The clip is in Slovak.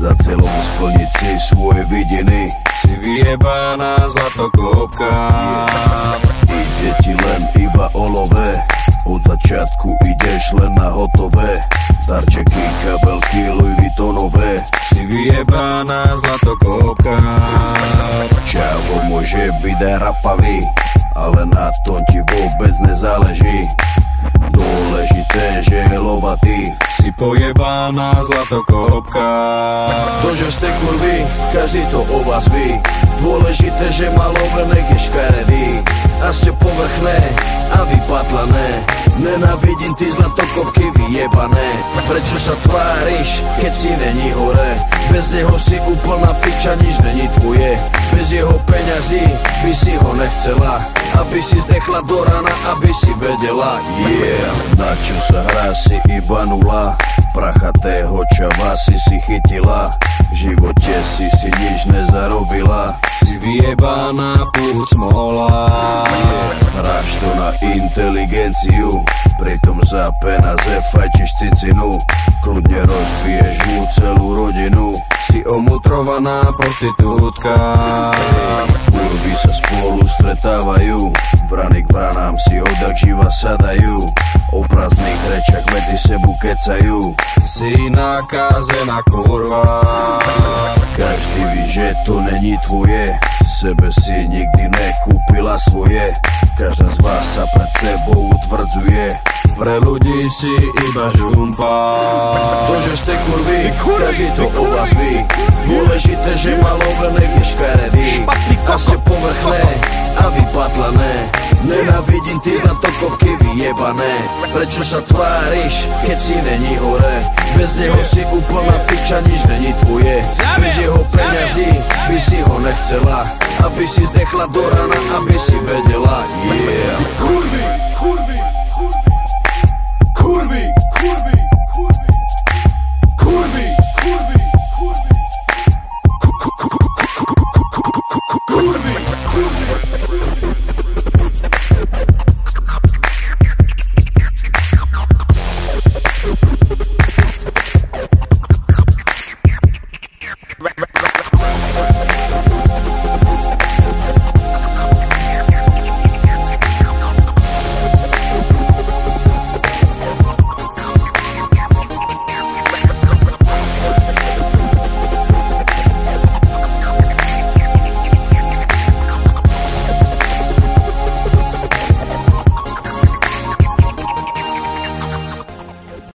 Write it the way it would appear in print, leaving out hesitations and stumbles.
Za cieľom splniť si svoje vidiny. Si vyjebaná zlatokopka. Ide ti len iba o love. Od začiatku ideš len na hotové. Darčeky, kabelky, Louis Vuittonové. Si vyjebaná zlatokopka. Čavo môže byť aj rapavý, ale na tom ti vôbec nezáleží. Dôležité, že je lovatý. Si pojebaná zlatokopka. To, že ste kurvy, každý to o vás ví. Dôležité, že má love, nech je škaredý. A ste povrchné a vypatlané. Nenávidím ty zlatokopky vyjebané. Prečo sa tváriš, keď si není hore? Bez neho si úplná piča, nič není tvoje. Bez jeho peňazí by si ho nechcela, aby si zdechla do rana, aby si vedela. Yeah, na čo sa hrá, si iba nula. Prachatého čava si chytila. V živote si nič nezarobila. Si vyjebaná púd smola. Hráš to na inteligenciu, pritom za peniaze fajčiš cicinu. Kľudne rozbiješ mu celú rodinu. Si omutrovaná prostitútka. Kurvy sa spolu stretávajú, vrany k vranám si odak živa sadajú. O prázdnych rečach medzi sebu kecajú. Si nakázená kurva. Každý ví, že to není tvoje. Sebe si nikdy nekúpila svoje. Každá z vás sa pred sebou utvrdzuje. Pre ľudí si iba žumpa. To, že ste kurvy, každý to o vás ví. Dôležité, že má love, nech je škaredý. A ste povrchné a vypatlané. Nenávidím ty zlatokopky vyjebané. Prečo sa tváriš, keď si není hore? Bez neho si úplná piča, nič není tvoje. Bez jeho peňazí by si ho nechcela, aby si zdechla do rana, aby si vedela. Yeah, kurvy.